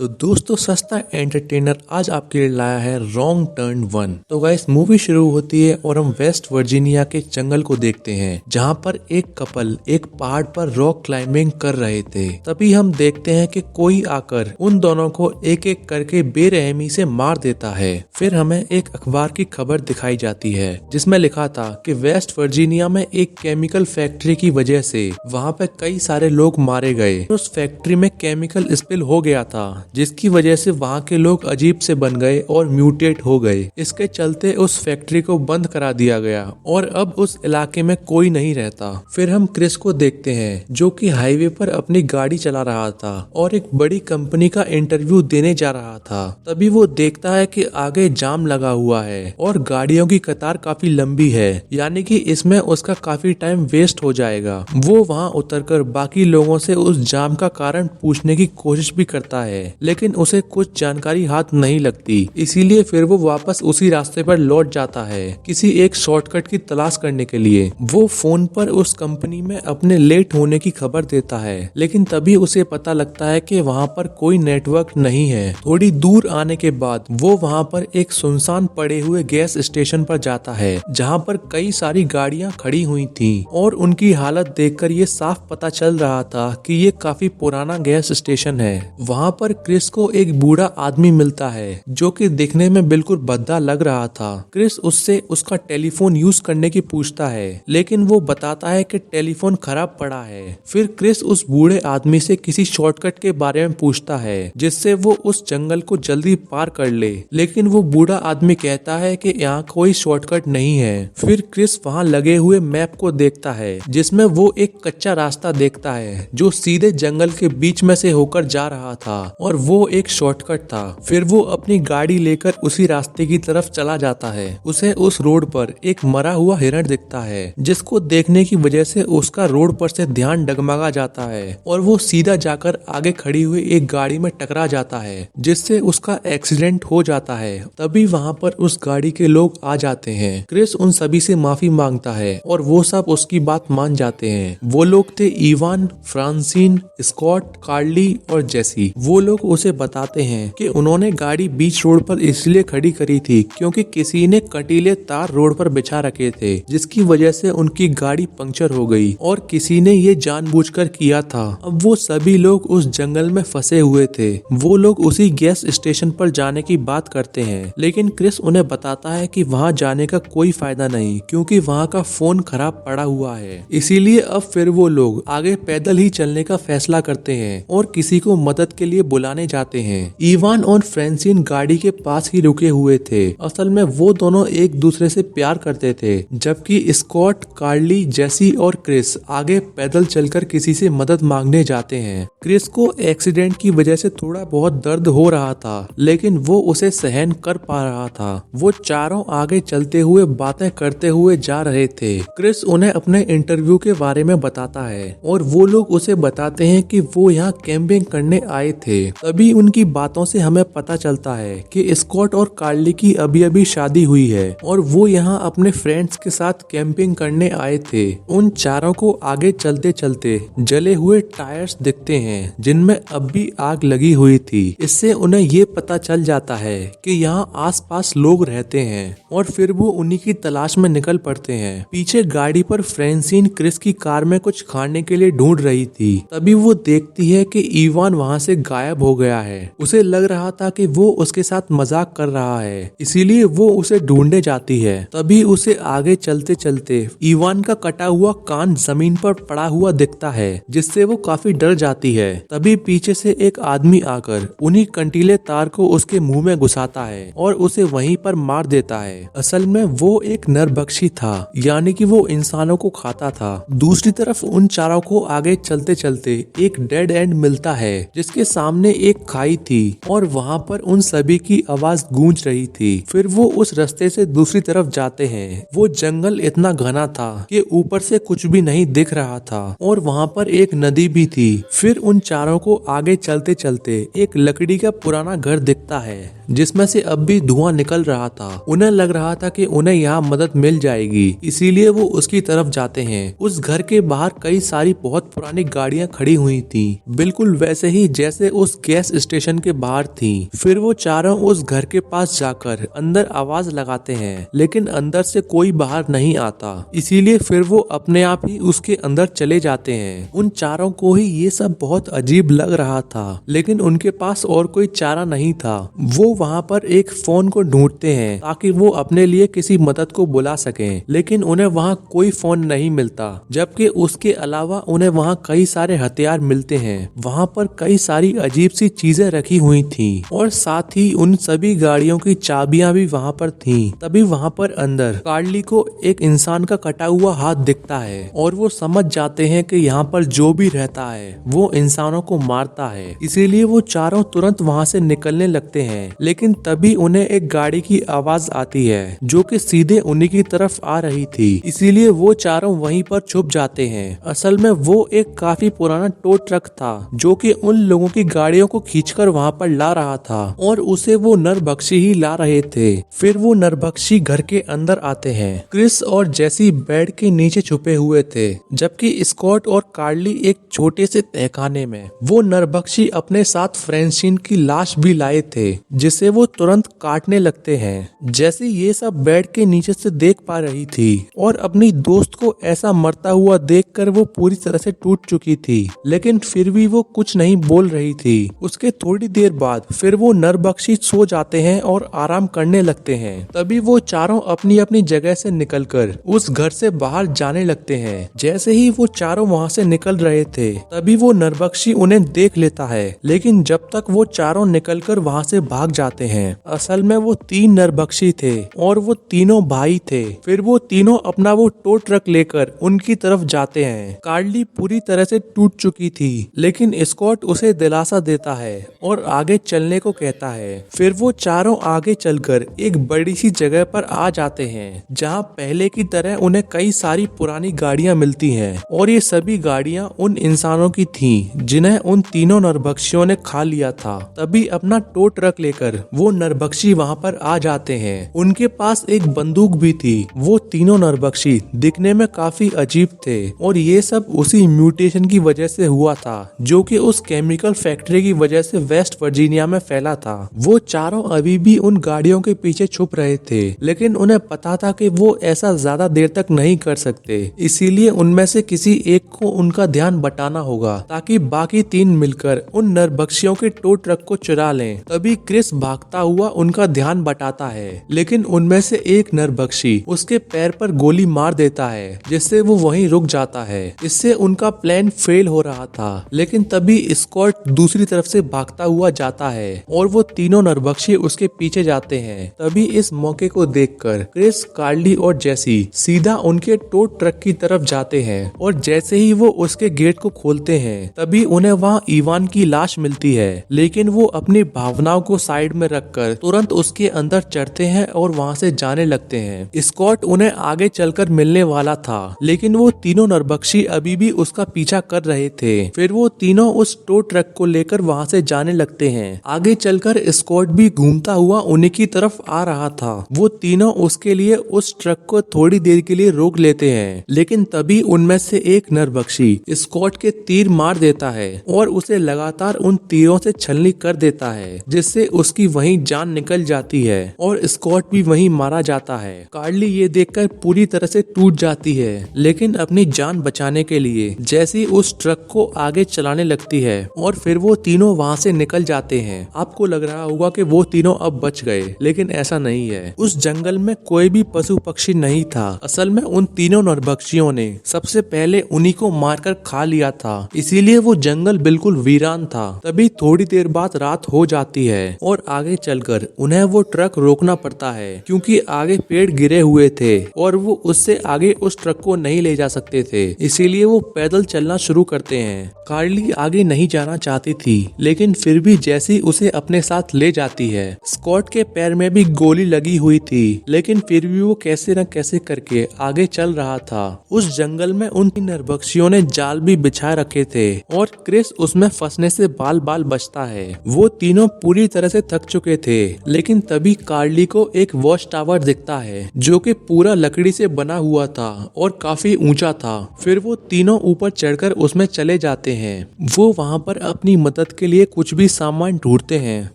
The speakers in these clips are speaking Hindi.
तो दोस्तों सस्ता एंटरटेनर आज आपके लिए लाया है रॉन्ग टर्न 1। तो गाइस मूवी शुरू होती है और हम वेस्ट वर्जीनिया के जंगल को देखते हैं जहां पर एक कपल एक पहाड़ पर रॉक क्लाइंबिंग कर रहे थे। तभी हम देखते हैं कि कोई आकर उन दोनों को एक एक करके बेरहमी से मार देता है। फिर हमें एक अखबार की खबर दिखाई जाती है जिसमें लिखा था कि वेस्ट वर्जीनिया में एक केमिकल फैक्ट्री की वजह से वहाँ पे कई सारे लोग मारे गए। उस फैक्ट्री में केमिकल स्पिल हो गया था जिसकी वजह से वहाँ के लोग अजीब से बन गए और म्यूटेट हो गए। इसके चलते उस फैक्ट्री को बंद करा दिया गया और अब उस इलाके में कोई नहीं रहता। फिर हम क्रिस को देखते हैं जो कि हाईवे पर अपनी गाड़ी चला रहा था और एक बड़ी कंपनी का इंटरव्यू देने जा रहा था। तभी वो देखता है कि आगे जाम लगा हुआ है और गाड़ियों की कतार काफी लंबी है, यानी कि इसमें उसका काफी टाइम वेस्ट हो जाएगा। वो वहाँ उतरकर बाकी लोगों से उस जाम का कारण पूछने की कोशिश भी करता है, लेकिन उसे कुछ जानकारी हाथ नहीं लगती। इसीलिए फिर वो वापस उसी रास्ते पर लौट जाता है किसी एक शॉर्टकट की तलाश करने के लिए। वो फोन पर उस कंपनी में अपने लेट होने की खबर देता है, लेकिन तभी उसे पता लगता है कि वहाँ पर कोई नेटवर्क नहीं है। थोड़ी दूर आने के बाद वो वहाँ पर एक सुनसान पड़े हुए गैस स्टेशन पर जाता है जहाँ पर कई सारी गाड़ियाँ खड़ी हुई थी और उनकी हालत देखकर ये साफ पता चल रहा था कि ये काफी पुराना गैस स्टेशन है। वहाँ पर क्रिस को एक बूढ़ा आदमी मिलता है जो कि दिखने में बिल्कुल भद्दा लग रहा था। क्रिस उससे उसका टेलीफोन यूज करने की पूछता है, लेकिन वो बताता है कि टेलीफोन खराब पड़ा है। फिर क्रिस उस बूढ़े आदमी से किसी शॉर्टकट के बारे में पूछता है जिससे वो उस जंगल को जल्दी पार कर ले, लेकिन वो बूढ़ा आदमी कहता है कि यहाँ कोई शॉर्टकट नहीं है। फिर क्रिस वहाँ लगे हुए मैप को देखता है जिसमें वो एक कच्चा रास्ता देखता है जो सीधे जंगल के बीच में से होकर जा रहा था और वो एक शॉर्टकट था। फिर वो अपनी गाड़ी लेकर उसी रास्ते की तरफ चला जाता है। उसे उस रोड पर एक मरा हुआ हिरण दिखता है जिसको देखने की वजह से उसका रोड पर से ध्यान डगमगा जाता है और वो सीधा जाकर आगे खड़ी हुई एक गाड़ी में टकरा जाता है जिससे उसका एक्सीडेंट हो जाता है। तभी वहाँ पर उस गाड़ी के लोग आ जाते हैं। क्रिस उन सभी से माफी मांगता है और वो सब उसकी बात मान जाते हैं। वो लोग थे इवान, फ्रांसिन, स्कॉट, कार्ली और जेसी। वो लोग उसे बताते हैं कि उन्होंने गाड़ी बीच रोड पर इसलिए खड़ी करी थी क्योंकि किसी ने कटीले तार रोड पर बिछा रखे थे जिसकी वजह से उनकी गाड़ी पंक्चर हो गई और किसी ने ये जानबूझकर किया था। अब वो सभी लोग उस जंगल में फंसे हुए थे। वो लोग उसी गैस स्टेशन पर जाने की बात करते हैं, लेकिन क्रिस उन्हें बताता है कि वहाँ जाने का कोई फायदा नहीं क्योंकि वहाँ का फोन खराब पड़ा हुआ है। इसीलिए अब फिर वो लोग आगे पैदल ही चलने का फैसला करते हैं और किसी को मदद के लिए बुलाने जाते हैं। इवान और फ्रांसिन गाड़ी के पास ही रुके हुए थे। असल में वो दोनों एक दूसरे से प्यार करते थे, जबकि स्कॉट, कार्ली, जेसी और क्रिस आगे पैदल चलकर किसी से मदद मांगने जाते हैं। क्रिस को एक्सीडेंट की वजह से थोड़ा बहुत दर्द हो रहा था, लेकिन वो उसे सहन कर पा रहा था। वो चारों आगे चलते हुए बातें करते हुए जा रहे थे। क्रिस उन्हें अपने इंटरव्यू के बारे में बताता है और वो लोग उसे बताते हैं कि वो यहाँ कैंपिंग करने आए थे। तभी उनकी बातों से हमें पता चलता है कि स्कॉट और कार्ली की अभी अभी शादी हुई है और वो यहाँ अपने फ्रेंड्स के साथ कैंपिंग करने आए थे। उन चारों को आगे चलते चलते जले हुए टायर्स दिखते हैं जिनमें अब भी आग लगी हुई थी। इससे उन्हें ये पता चल जाता है कि यहाँ आसपास लोग रहते हैं और फिर वो उन्हीं की तलाश में निकल पड़ते हैं। पीछे गाड़ी पर फ्रांसिन क्रिस की कार में कुछ खाने के लिए ढूंढ रही थी। तभी वो देखती है कि इवान वहाँ से गायब हो गया है। उसे लग रहा था कि वो उसके साथ मजाक कर रहा है, इसीलिए वो उसे ढूंढने जाती है। तभी उसे आगे चलते चलते इवान का कटा हुआ कान जमीन पर पड़ा हुआ दिखता है जिससे वो काफी डर जाती है। तभी पीछे से एक आदमी आकर उन्हीं कंटीले तार को उसके मुंह में घुसाता है और उसे वहीं पर मार देता है। असल में वो एक नरभक्षी था, यानी कि वो इंसानों को खाता था। दूसरी तरफ उन चारों को आगे चलते चलते एक डेड एंड मिलता है जिसके सामने एक खाई थी और वहाँ पर उन सभी की आवाज गूंज रही थी। फिर वो उस रास्ते से दूसरी तरफ जाते हैं। वो जंगल इतना घना था कि ऊपर से कुछ भी नहीं दिख रहा था और वहाँ पर एक नदी भी थी। फिर उन चारों को आगे चलते चलते एक लकड़ी का पुराना घर दिखता है जिसमें से अब भी धुआं निकल रहा था। उन्हें लग रहा था कि उन्हें यहाँ मदद मिल जाएगी, इसीलिए वो उसकी तरफ जाते हैं। उस घर के बाहर कई सारी बहुत पुरानी गाड़ियाँ खड़ी हुई थी, बिल्कुल वैसे ही जैसे उस गैस स्टेशन के बाहर थी। फिर वो चारों उस घर के पास जाकर अंदर आवाज लगाते हैं, लेकिन अंदर से कोई बाहर नहीं आता। इसीलिए फिर वो अपने आप ही उसके अंदर चले जाते हैं। उन चारों को ही ये सब बहुत अजीब लग रहा था, लेकिन उनके पास और कोई चारा नहीं था। वो वहाँ पर एक फोन को ढूंढते हैं ताकि वो अपने लिए किसी मदद को बुला सकें, लेकिन उन्हें वहाँ कोई फोन नहीं मिलता। जबकि उसके अलावा उन्हें वहाँ कई सारे हथियार मिलते हैं। वहाँ पर कई सारी अजीब सी चीजें रखी हुई थी और साथ ही उन सभी गाड़ियों की चाबियां भी वहाँ पर थी। तभी वहाँ पर अंदर कार्ली को एक इंसान का कटा हुआ हाथ दिखता है और वो समझ जाते हैं कि यहाँ पर जो भी रहता है वो इंसानों को मारता है। इसीलिए वो चारों तुरंत वहाँ से निकलने लगते हैं, लेकिन तभी उन्हें एक गाड़ी की आवाज आती है जो कि सीधे उन्हीं की तरफ आ रही थी। इसीलिए वो चारों वहीं पर छुप जाते हैं। असल में वो एक काफी पुराना टो ट्रक था जो कि उन लोगों की गाड़ियों को खींचकर वहाँ पर ला रहा था और उसे वो नरभक्षी ही ला रहे थे। फिर वो नरभक्षी घर के अंदर आते हैं। क्रिस और जेसी बेड के नीचे छुपे हुए थे, जबकि स्कॉट और कार्ली एक छोटे से तहखाने में। वो नरभक्षी अपने साथ फ्रेंसिन की लाश भी लाए थे, जिसे वो तुरंत काटने लगते हैं। जैसे ये सब बेड के नीचे से देख पा रही थी और अपनी दोस्त को ऐसा मरता हुआ देखकर वो पूरी तरह से टूट चुकी थी, लेकिन फिर भी वो कुछ नहीं बोल रही थी। उसके थोड़ी देर बाद फिर वो नरभक्षी सो जाते हैं और आराम करने लगते हैं। तभी वो चारों अपनी अपनी जगह से निकलकर उस घर से बाहर जाने लगते हैं। जैसे ही वो चारों वहाँ से निकल रहे थे, तभी वो नरभक्षी उन्हें देख लेता है, लेकिन जब तक वो चारों निकलकर वहाँ से भाग जाते हैं। असल में वो 3 नरभक्षी थे और वो तीनों भाई थे। फिर वो तीनों अपना वो टो ट्रक लेकर उनकी तरफ जाते हैं। कार्ली पूरी तरह से टूट चुकी थी, लेकिन स्कॉट उसे दिलासा देता है और आगे चलने को कहता है। फिर वो चारों आगे चलकर एक बड़ी सी जगह पर आ जाते हैं, जहाँ पहले की तरह उन्हें कई सारी पुरानी गाड़ियाँ मिलती हैं और ये सभी गाड़ियाँ उन इंसानों की थीं जिन्हें उन तीनों नरभक्षियों ने खा लिया था। तभी अपना टो ट्रक लेकर वो नरभक्षी वहाँ पर आ जाते हैं। उनके पास एक बंदूक भी थी। वो तीनों नरभक्षी दिखने में काफी अजीब थे और ये सब उसी म्यूटेशन की वजह से हुआ था जो कि उस केमिकल फैक्ट्री की वजह से वेस्ट वर्जीनिया में फैला था। वो चारों अभी भी उन गाड़ियों के पीछे छुप रहे थे, लेकिन उन्हें पता था कि वो ऐसा ज्यादा देर तक नहीं कर सकते। इसीलिए उनमें से किसी एक को उनका ध्यान बटाना होगा ताकि बाकी 3 मिलकर उन नरभक्षियों के टो ट्रक को चुरा लें। तभी क्रिस भागता हुआ उनका ध्यान बटाता है, लेकिन उनमें से एक नरभक्षी उसके पैर पर गोली मार देता है, जिससे वो वहीं रुक जाता है। इससे उनका प्लान फेल हो रहा था, लेकिन तभी स्कॉट दूसरी तरफ से भागता हुआ जाता है और वो तीनों नरभक्षी उसके पीछे जाते हैं। तभी इस मौके को देखकर क्रिस, कार्ली और जेसी सीधा उनके टो ट्रक की तरफ जाते हैं और जैसे ही वो उसके गेट को खोलते हैं, तभी उन्हें वहाँ इवान की लाश मिलती है। लेकिन वो अपनी भावनाओं को साइड में रखकर तुरंत उसके अंदर चढ़ते हैं और वहाँ से जाने लगते हैं। स्कॉट उन्हें आगे चलकर मिलने वाला था, लेकिन वो तीनों नरभक्षी अभी भी उसका पीछा कर रहे थे। फिर वो तीनों उस टो ट्रक को लेकर वहाँ से जाने लगते हैं। आगे चलकर स्कॉट भी घूमता हुआ उन्हीं की तरफ आ रहा था। वो तीनों उसके लिए उस ट्रक को थोड़ी देर के लिए रोक लेते हैं, लेकिन तभी उनमें से एक नरभक्षी स्कॉट के तीर मार देता है और उसे लगातार उन तीरों से छलनी कर देता है, जिससे उसकी वहीं जान निकल जाती है और स्कॉट भी वहीं मारा जाता है। कार्ली ये देखकर पूरी तरह से टूट जाती है, लेकिन अपनी जान बचाने के लिए जैसी उस ट्रक को आगे चलाने लगती है और फिर वो तीनों वहाँ से निकल जाते हैं। आपको लग रहा होगा कि वो तीनों अब बच गए, लेकिन ऐसा नहीं है। उस जंगल में कोई भी पशु पक्षी नहीं था। असल में उन तीनों नरभक्षियों ने सबसे पहले उन्हीं को मारकर खा लिया था, इसीलिए वो जंगल बिल्कुल वीरान था। तभी थोड़ी देर बाद रात हो जाती है और आगे चलकर उन्हें वो ट्रक रोकना पड़ता है, क्योंकि आगे पेड़ गिरे हुए थे और वो उससे आगे उस ट्रक को नहीं ले जा सकते थे। इसीलिए वो पैदल चलना शुरू करते हैं। कार्ली आगे नहीं जाना चाहती थी, लेकिन फिर भी जैसी उसे अपने साथ ले जाती है। स्कॉट के पैर में भी गोली लगी हुई थी, लेकिन फिर भी वो कैसे न कैसे करके आगे चल रहा था। उस जंगल में उन नरभक्षियों ने जाल भी बिछा रखे थे और क्रिस उसमें फंसने से बाल बाल बचता है। वो तीनों पूरी तरह से थक चुके थे, लेकिन तभी कार्ली को एक वॉच टावर दिखता है जो कि पूरा लकड़ी से बना हुआ था और काफी ऊंचा था। फिर वो तीनों ऊपर चढ़कर उसमें चले जाते हैं। वो वहाँ पर अपनी मदद मदद के लिए कुछ भी सामान ढूंढते हैं।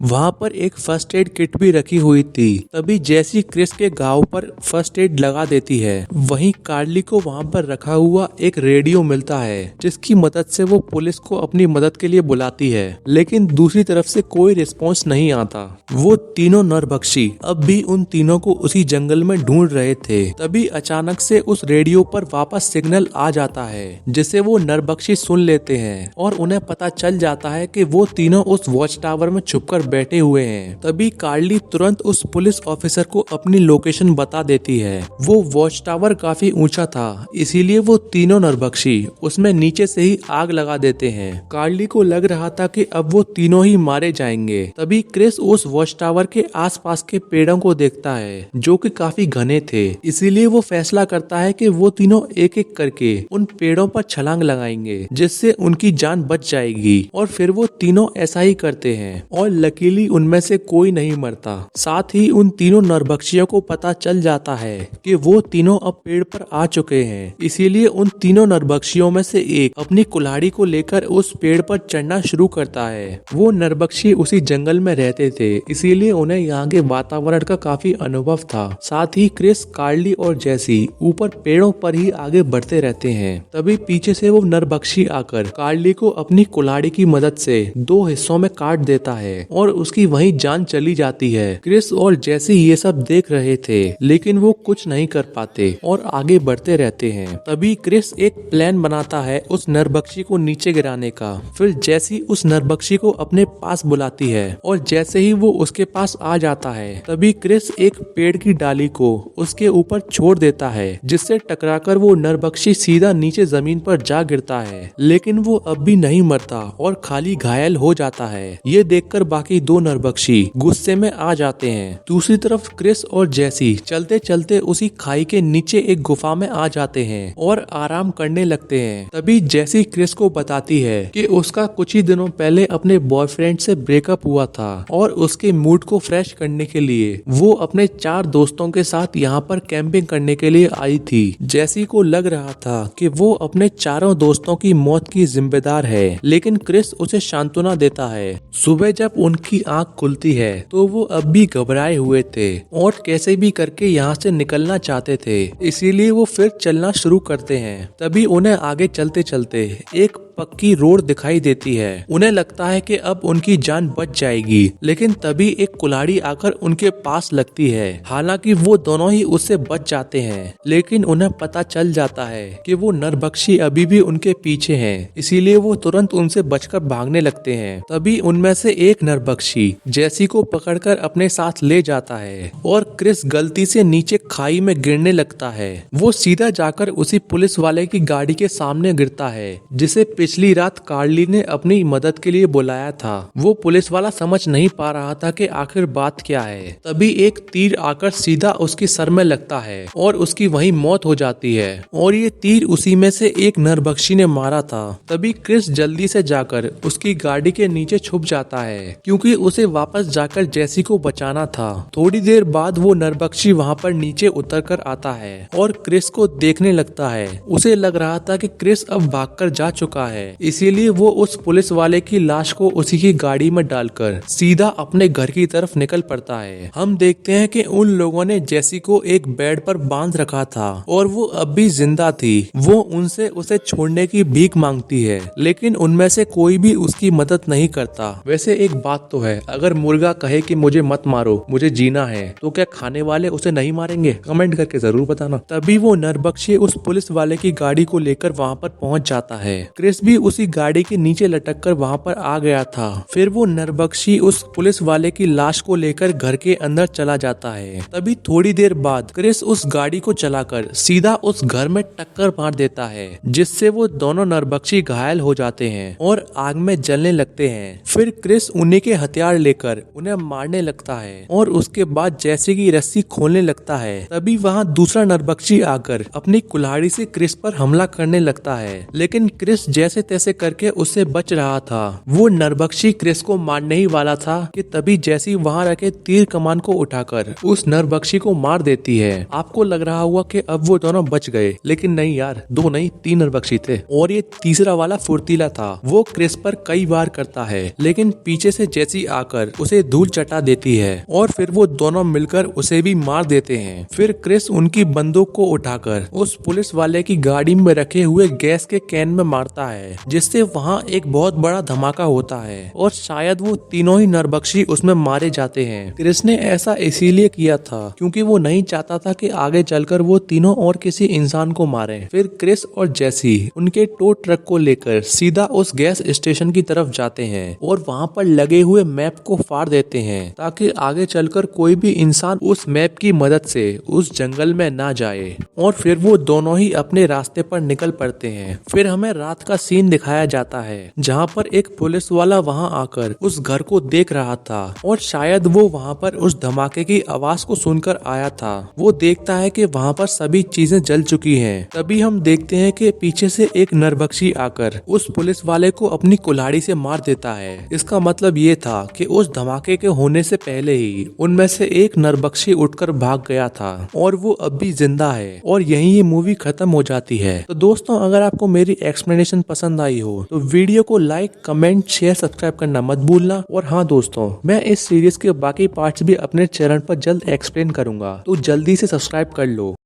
वहाँ पर एक फर्स्ट एड किट भी रखी हुई थी। तभी जैसी क्रिस के घाव पर फर्स्ट एड लगा देती है। वहीं कार्ली को वहाँ पर रखा हुआ एक रेडियो मिलता है, जिसकी मदद से वो पुलिस को अपनी मदद के लिए बुलाती है, लेकिन दूसरी तरफ से कोई रिस्पॉन्स नहीं आता। वो तीनों नरभक्षी अब भी उन तीनों को उसी जंगल में ढूंढ रहे थे। तभी अचानक से उस रेडियो पर वापस सिग्नल आ जाता है, जिसे वो नरभक्षी सुन लेते हैं और उन्हें पता चल जाता है कि वो तीनों उस वॉच टावर में छुपकर बैठे हुए हैं। तभी कार्ली तुरंत उस पुलिस ऑफिसर को अपनी लोकेशन बता देती है। वो वॉच टावर काफी ऊंचा था, इसीलिए वो तीनों नरभक्षी उसमें नीचे से ही आग लगा देते हैं। कार्ली को लग रहा था कि अब वो तीनों ही मारे जाएंगे। तभी क्रिस उस वॉच टावर के आसपास के पेड़ों को देखता है, जो कि काफी घने थे। इसीलिए वो फैसला करता है कि वो तीनों एक एक करके उन पेड़ों पर छलांग लगाएंगे, जिससे उनकी जान बच जाएगी। और फिर वो तीनों ऐसा ही करते हैं और लकीली उनमें से कोई नहीं मरता। साथ ही उन तीनों नरभक्षियों को पता चल जाता है कि वो तीनों अब पेड़ पर आ चुके हैं। इसीलिए उन तीनों नरभक्षियों में से एक अपनी कुल्हाड़ी को लेकर उस पेड़ पर चढ़ना शुरू करता है। वो नरभक्षी उसी जंगल में रहते थे, इसीलिए उन्हें यहाँ के वातावरण का काफी अनुभव था। साथ ही क्रिस, कार्ली और जैसी ऊपर पेड़ों पर ही आगे बढ़ते रहते हैं। तभी पीछे से वो नरभक्षी आकर कार्ली को अपनी कुल्हाड़ी की मदद से दो हिस्सों में काट देता है और उसकी वहीं जान चली जाती है। क्रिस और जैसी ये सब देख रहे थे, लेकिन वो कुछ नहीं कर पाते और आगे बढ़ते रहते हैं। तभी क्रिस एक प्लान बनाता है उस नरभक्षी को नीचे गिराने का। फिर जैसी उस नरभक्षी को अपने पास बुलाती है और जैसे ही वो उसके पास आ जाता है, तभी क्रिस एक पेड़ की डाली को उसके ऊपर छोड़ देता है, जिससे टकराकर वो नरभक्षी सीधा नीचे जमीन पर जा गिरता है। लेकिन वो अब भी नहीं मरता और खाली घायल हो जाता है। ये देखकर बाकी दो नरभक्षी गुस्से में आ जाते हैं। दूसरी तरफ क्रिस और जैसी चलते चलते उसी खाई के नीचे एक गुफा में आ जाते हैं और आराम करने लगते हैं। तभी जैसी क्रिस को बताती है कि उसका कुछ ही दिनों पहले अपने बॉयफ्रेंड से ब्रेकअप हुआ था और उसके मूड को फ्रेश करने के लिए वो अपने 4 दोस्तों के साथ यहाँ पर कैंपिंग करने के लिए आई थी। जैसी को लग रहा था कि वो अपने चारों दोस्तों की मौत की जिम्मेदार है, लेकिन क्रिस उसे सांत्वना देता है। सुबह जब उनकी आंख खुलती है तो वो अब भी घबराए हुए थे और कैसे भी करके यहाँ से निकलना चाहते थे, इसीलिए वो फिर चलना शुरू करते हैं। तभी उन्हें आगे चलते चलते एक पक्की रोड दिखाई देती है। उन्हें लगता है कि अब उनकी जान बच जाएगी, लेकिन तभी एक कुल्हाड़ी आकर उनके पास लगती है। हालांकि वो दोनों ही उससे बच जाते हैं, लेकिन उन्हें पता चल जाता है कि वो नरभक्षी अभी भी उनके पीछे हैं, इसीलिए वो तुरंत उनसे बचकर भागने लगते हैं। तभी उनमें से एक नरभक्षी जैसी को पकड़कर अपने साथ ले जाता है और क्रिस गलती से नीचे खाई में गिरने लगता है। वो सीधा जाकर उसी पुलिस वाले की गाड़ी के सामने गिरता है, जिसे पिछली रात कार्ली ने अपनी मदद के लिए बुलाया था। वो पुलिस वाला समझ नहीं पा रहा था कि आखिर बात क्या है। तभी एक तीर आकर सीधा उसके सर में लगता है और उसकी वहीं मौत हो जाती है और ये तीर उसी में से एक नरभक्षी ने मारा था। तभी क्रिस जल्दी से जाकर उसकी गाड़ी के नीचे छुप जाता है, क्योंकि उसे वापस जाकर जैसी को बचाना था। थोड़ी देर बाद वो नरभक्षी वहाँ पर नीचे उतर कर आता है और क्रिस को देखने लगता है। उसे लग रहा था कि क्रिस अब भागकर जा चुका है, इसीलिए वो उस पुलिस वाले की लाश को उसी की गाड़ी में डालकर सीधा अपने घर की तरफ निकल पड़ता है। हम देखते हैं कि उन लोगों ने जैसी को एक बेड पर बांध रखा था और वो अब भी जिंदा थी। वो उनसे उसे छोड़ने की भीख मांगती है, लेकिन उनमें से कोई भी उसकी मदद नहीं करता। वैसे एक बात तो है, अगर मुर्गा कहे कि मुझे मत मारो, मुझे जीना है, तो क्या खाने वाले उसे नहीं मारेंगे? कमेंट करके जरूर बताना। तभी वो नरभक्षी उस पुलिस वाले की गाड़ी को लेकर वहाँ पर पहुँच जाता है। क्रिस भी उसी गाड़ी के नीचे लटक कर वहाँ पर आ गया था। फिर वो नरभक्षी उस पुलिस वाले की लाश को लेकर घर के अंदर चला जाता है। तभी थोड़ी देर बाद क्रिस उस गाड़ी को चलाकर सीधा उस घर में टक्कर मार देता है, जिससे वो दोनों नरभक्षी घायल हो जाते हैं और आग में जलने लगते हैं। फिर क्रिस उन्हीं के हथियार लेकर उन्हें मारने लगता है और उसके बाद जैसे की रस्सी खोलने लगता है। तभी वहाँ दूसरा नरभक्षी आकर अपनी कुल्हाड़ी से क्रिस पर हमला करने लगता है, लेकिन क्रिस जैसे तैसे करके उससे बच रहा था। वो नरबक्षी क्रिस को मारने ही वाला था कि तभी जैसी वहां रखे तीर कमान को उठाकर उस नरबक्षी को मार देती है। आपको लग रहा हुआ कि अब वो दोनों बच गए, लेकिन नहीं यार, 2 नहीं 3 नरबक्षी थे और ये तीसरा वाला फुर्तीला था। वो क्रिस पर कई वार करता है, लेकिन पीछे से जैसी आकर उसे धूल चटा देती है और फिर वो दोनों मिलकर उसे भी मार देते हैं। फिर क्रिस उनकी बंदूक को उठाकर उस पुलिस वाले की गाड़ी में रखे हुए गैस के कैन में मारता है, जिससे वहाँ एक बहुत बड़ा धमाका होता है और शायद वो तीनों ही नरबक्षी उसमें मारे जाते हैं। क्रिस ने ऐसा इसीलिए किया था क्योंकि वो नहीं चाहता था कि आगे चलकर वो तीनों और किसी इंसान को मारे। फिर क्रिस और जेसी उनके टो ट्रक को लेकर सीधा उस गैस स्टेशन की तरफ जाते हैं और वहाँ पर लगे हुए मैप को फाड़ देते हैं ताकि आगे चलकर कोई भी इंसान उस मैप की मदद से उस जंगल में ना जाए। और फिर वो दोनों ही अपने रास्ते पर निकल पड़ते हैं। फिर हमें रात का सीन दिखाया जाता है जहाँ पर एक पुलिस वाला वहाँ आकर उस घर को देख रहा था और शायद वो वहाँ पर उस धमाके की आवाज को सुनकर आया था। वो देखता है कि वहाँ पर सभी चीजें जल चुकी हैं। तभी हम देखते हैं कि पीछे से एक नरबक्षी आकर उस पुलिस वाले को अपनी कुल्हाड़ी से मार देता है। इसका मतलब ये था कि उस धमाके के होने से पहले ही उनमें से एक नरबक्षी उठकर भाग गया था और वो अब भी जिंदा है और यहीं ये मूवी खत्म हो जाती है। तो दोस्तों, अगर आपको मेरी एक्सप्लेनेशन पसंद आई हो तो वीडियो को लाइक, कमेंट, शेयर, सब्सक्राइब करना मत भूलना। और हाँ दोस्तों, मैं इस सीरीज के बाकी पार्ट्स भी अपने चैनल पर जल्द एक्सप्लेन करूंगा, तो जल्दी से सब्सक्राइब कर लो।